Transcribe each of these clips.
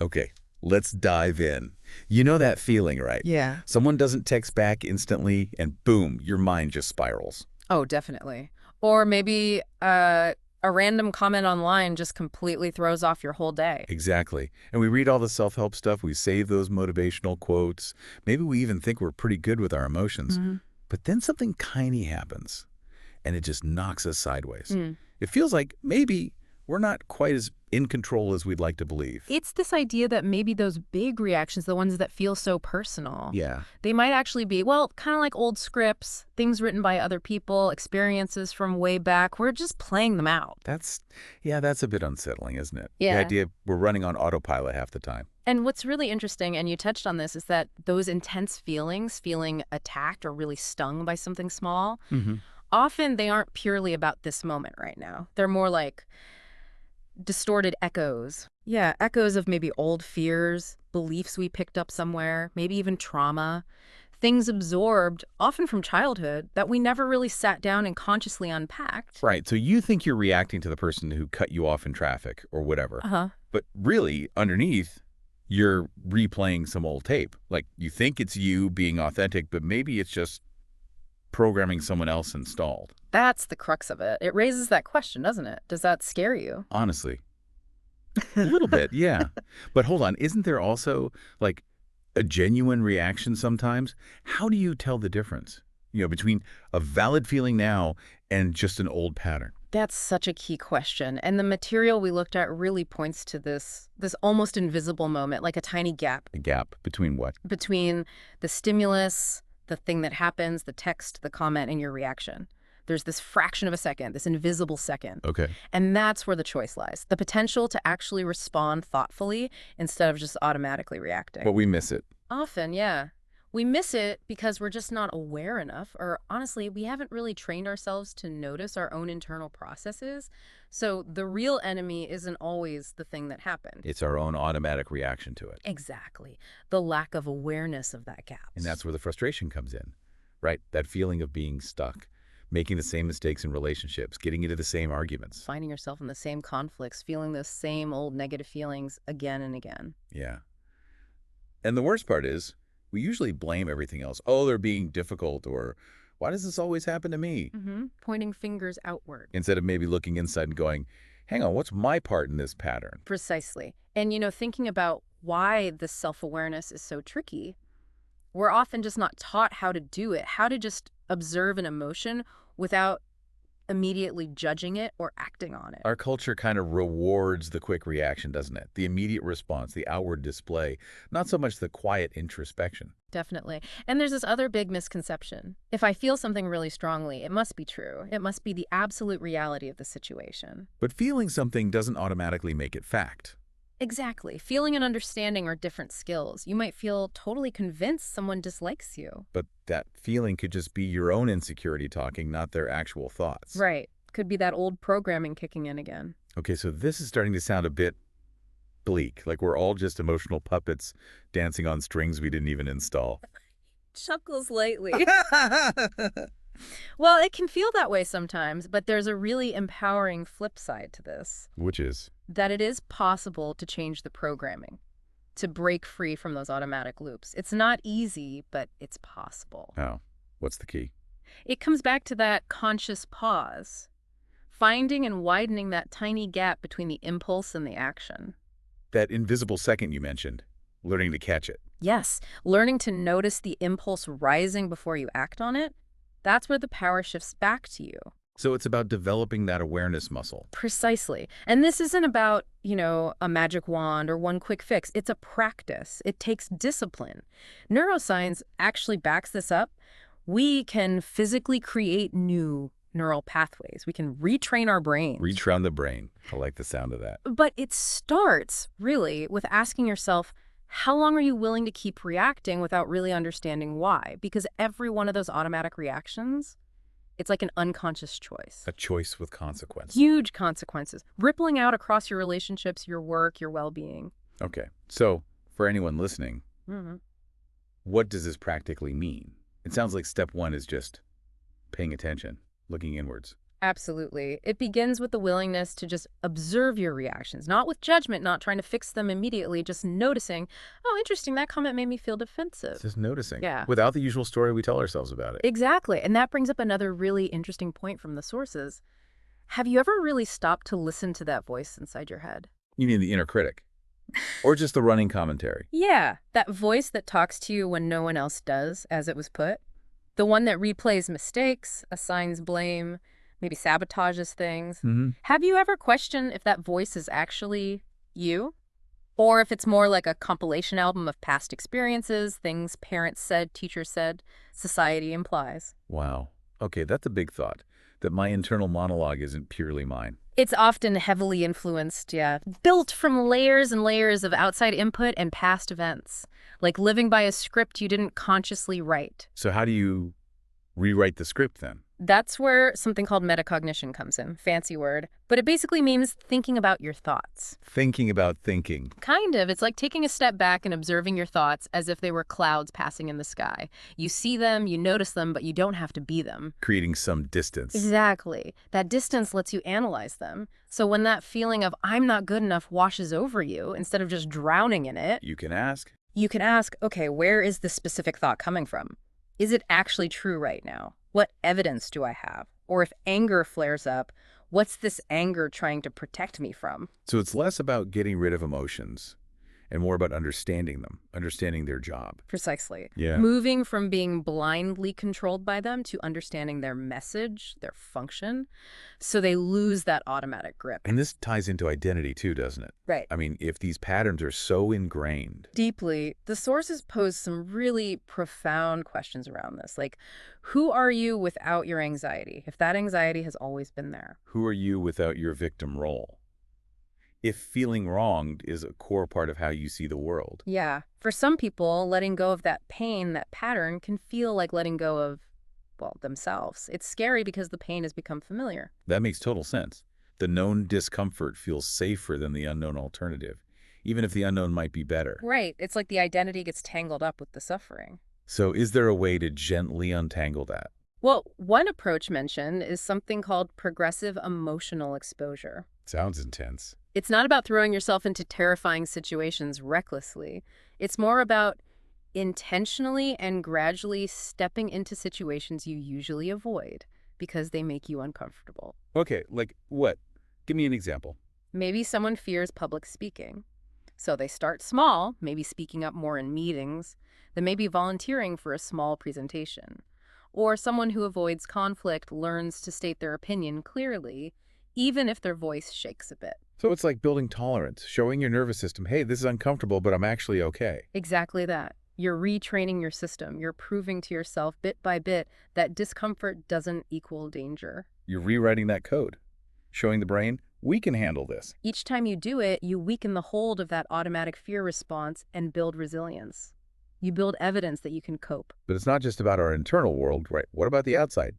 Okay, let's dive in. You know that feeling, right? Yeah. Someone doesn't text back instantly, and boom, your mind just spirals. Oh, definitely. Or maybe a random comment online just completely throws off your whole day. Exactly. And we read all the self-help stuff, we save those motivational quotes. Maybe we even think we're pretty good with our emotions. Mhm. But then something tiny happens, and it just knocks us sideways. Mm. It feels like maybe we're not quite as in control as we'd like to believe. It's this idea that maybe those big reactions, the ones that feel so personal, Yeah, they might actually be, well, kind of like old scripts, things written by other people, experiences from way back. We're just playing them out. that's a bit unsettling, isn't it? The Yeah. idea we're running on autopilot half the time. And what's really interesting, and you touched on this, is that those intense feelings, feeling attacked or really stung by something small, Mm-hmm. often they aren't purely about this moment right now. They're more like distorted echoes. Yeah, echoes of maybe old fears, beliefs we picked up somewhere, maybe even trauma, things absorbed, often from childhood, that we never really sat down and consciously unpacked. Right, so you think you're reacting to the person who cut you off in traffic or whatever. Uh-huh. But really, underneath, you're replaying some old tape. Like, you think it's you being authentic, but maybe it's just programming someone else installed. That's the crux of it. It raises that question, doesn't it? Does that scare you? Honestly. A little bit, yeah. But hold on, isn't there also, like, a genuine reaction sometimes? How do you tell the difference, between a valid feeling now and just an old pattern? That's such a key question. And the material we looked at really points to this almost invisible moment, like a tiny gap A gap between what? between the stimulus, the thing that happens, the text, the comment, and your reaction. There's this fraction of a second, this invisible second. Okay. And that's where the choice lies. The potential to actually respond thoughtfully instead of just automatically reacting. But we miss it. Often, yeah. We miss it because we're just not aware enough, or honestly, we haven't really trained ourselves to notice our own internal processes. So the real enemy isn't always the thing that happened. It's our own automatic reaction to it. Exactly. The lack of awareness of that gap. And that's where the frustration comes in, right? That feeling of being stuck, making the same mistakes in relationships, getting into the same arguments. Finding yourself in the same conflicts, feeling those same old negative feelings again and again. Yeah. And the worst part is, we usually blame everything else. Oh, they're being difficult, or why does this always happen to me? Pointing fingers outward. Instead of maybe looking inside and going, hang on, what's my part in this pattern? Precisely. And, thinking about why this self-awareness is so tricky, we're often just not taught how to do it, how to just observe an emotion without immediately judging it or acting on it. Our culture kind of rewards the quick reaction, doesn't it? The immediate response, the outward display, not so much the quiet introspection. Definitely. And there's this other big misconception. If I feel something really strongly, it must be true. It must be the absolute reality of the situation. But feeling something doesn't automatically make it fact. Exactly. Feeling and understanding are different skills. You might feel totally convinced someone dislikes you. But that feeling could just be your own insecurity talking, not their actual thoughts. Right. Could be that old programming kicking in again. Okay, so this is starting to sound a bit bleak, like we're all just emotional puppets dancing on strings we didn't even install. Chuckles lightly. Well, it can feel that way sometimes, but there's a really empowering flip side to this. Which is? That it is possible to change the programming, to break free from those automatic loops. It's not easy, but it's possible. Oh, what's the key? It comes back to that conscious pause, finding and widening that tiny gap between the impulse and the action. That invisible second you mentioned, learning to catch it. Yes, learning to notice the impulse rising before you act on it, that's where the power shifts back to you. So it's about developing that awareness muscle. Precisely. And this isn't about, a magic wand or one quick fix. It's a practice. It takes discipline. Neuroscience actually backs this up. We can physically create new neural pathways. We can retrain our brains. Retrain the brain. I like the sound of that. But it starts, really, with asking yourself, how long are you willing to keep reacting without really understanding why? Because every one of those automatic reactions, it's like an unconscious choice. A choice with consequence. Huge consequences, rippling out across your relationships, your work, your well-being. Okay, so for anyone listening, Mm-hmm. what does this practically mean? It sounds like step one is just paying attention, looking inwards. Absolutely. It begins with the willingness to just observe your reactions, not with judgment, not trying to fix them immediately, just noticing, oh, interesting, that comment made me feel It's defensive. just noticing, Yeah, without the usual story we tell ourselves about it. exactly. And that brings up another really interesting point from the sources. Have you ever really stopped to listen to that voice inside your head? You mean the inner critic? Or just the running commentary? Yeah, that voice that talks to you when no one else does, as it was put. The one that replays mistakes, assigns blame, maybe sabotages things. Mm-hmm. Have you ever questioned if that voice is actually you? Or if it's more like a compilation album of past experiences, things parents said, teachers said, society implies? Wow. Okay, that's a big thought, that my internal monologue isn't purely mine. It's often heavily influenced, yeah, built from layers and layers of outside input and past events, like living by a script you didn't consciously write. So how do you rewrite the script then? That's where something called metacognition comes in. Fancy word. But it basically means thinking about your thoughts. Thinking about thinking. Kind of. It's like taking a step back and observing your thoughts as if they were clouds passing in the sky. You see them, you notice them, but you don't have to be them. Creating some distance. Exactly. That distance lets you analyze them. So when that feeling of I'm not good enough washes over you, instead of just drowning in it, You can ask. you can ask, okay, where is this specific thought coming from? Is it actually true right now? What evidence do I have? Or if anger flares up, what's this anger trying to protect me from? So it's less about getting rid of emotions and more about understanding them, understanding their job. Precisely. Yeah. Moving from being blindly controlled by them to understanding their message, their function, so they lose that automatic grip. And this ties into identity too, doesn't it? Right. I mean, if these patterns are so ingrained, Deeply, the sources pose some really profound questions around this. Like, who are you without your anxiety, if that anxiety has always been there? who are you without your victim role? If feeling wronged is a core part of how you see the world. Yeah. For some people, letting go of that pain, that pattern, can feel like letting go of, well, themselves. It's scary because the pain has become familiar. That makes total sense. The known discomfort feels safer than the unknown alternative, even if the unknown might be better. Right. It's like the identity gets tangled up with the suffering. So is there a way to gently untangle that? Well, one approach mentioned is something called progressive emotional exposure. Sounds intense. It's not about throwing yourself into terrifying situations recklessly. It's more about intentionally and gradually stepping into situations you usually avoid because they make you uncomfortable. Okay, like what? Give me an example. Maybe someone fears public speaking. So they start small, maybe speaking up more in meetings, then maybe volunteering for a small presentation. Or someone who avoids conflict learns to state their opinion clearly, even if their voice shakes a bit. So it's like building tolerance, showing your nervous system, hey, this is uncomfortable, but I'm actually okay. Exactly that. You're retraining your system. You're proving to yourself bit by bit that discomfort doesn't equal danger. You're rewriting that code, showing the brain, we can handle this. Each time you do it, you weaken the hold of that automatic fear response and build resilience. You build evidence that you can cope. But it's not just about our internal world, right? What about the outside?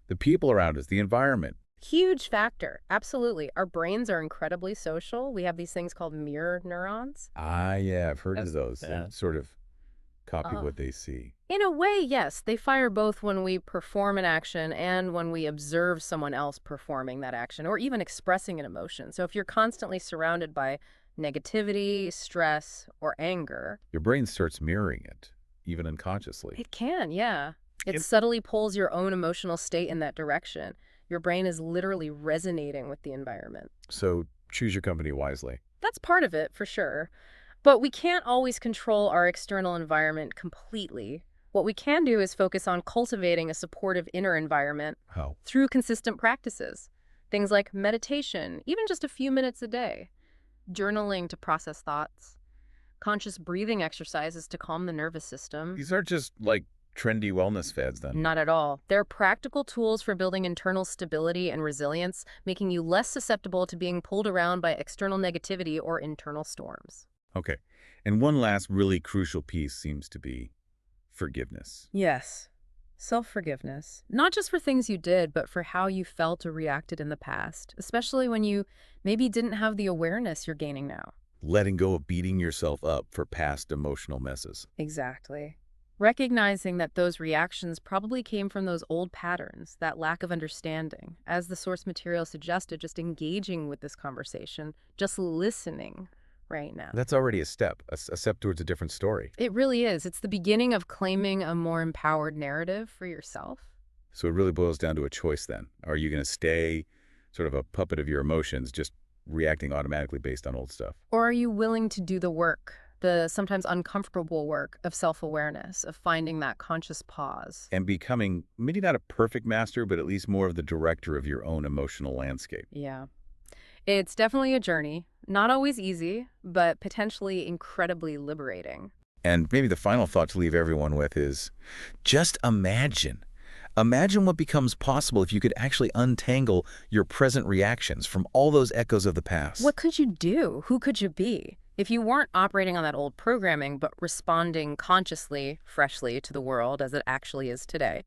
The people around us, the environment. Huge factor. Absolutely. Our brains are incredibly social. We have these things called mirror neurons. Ah, yeah, I've heard of Yes. those. They Yeah. sort of copy Uh, what they see. In a way, yes. They fire both when we perform an action and when we observe someone else performing that action or even expressing an emotion. So if you're constantly surrounded by negativity, stress, or anger, Your brain starts mirroring it, even unconsciously. it can, yeah. It It- subtly pulls your own emotional state in that direction. Your brain is literally resonating with the environment. So choose your company wisely. That's part of it, for sure. But we can't always control our external environment completely. What we can do is focus on cultivating a supportive inner environment How? through consistent practices. Things like meditation, even just a few minutes a day, journaling to process thoughts, conscious breathing exercises to calm the nervous system. These aren't just like trendy wellness fads then. Not at all. They're practical tools for building internal stability and resilience, making you less susceptible to being pulled around by external negativity or internal storms. Okay. And one last really crucial piece seems to be forgiveness. Yes. Self-forgiveness. Not just for things you did, but for how you felt or reacted in the past, especially when you maybe didn't have the awareness you're gaining now. Letting go of beating yourself up for past emotional messes. Exactly. Recognizing that those reactions probably came from those old patterns, that lack of understanding. As the source material suggested, just engaging with this conversation, just listening right now. That's already a step, a step towards a different story. It really is. It's the beginning of claiming a more empowered narrative for yourself. So it really boils down to a choice then. Are you going to stay sort of a puppet of your emotions, just reacting automatically based on old stuff? Or are you willing to do the work, the sometimes uncomfortable work of self-awareness, of finding that conscious pause? And becoming maybe not a perfect master, but at least more of the director of your own emotional landscape. Yeah. It's definitely a journey. Not always easy, but potentially incredibly liberating. And maybe the final thought to leave everyone with is just imagine. Imagine what becomes possible if you could actually untangle your present reactions from all those echoes of the past. What could you do? Who could you be? If you weren't operating on that old programming, but responding consciously, freshly to the world as it actually is today.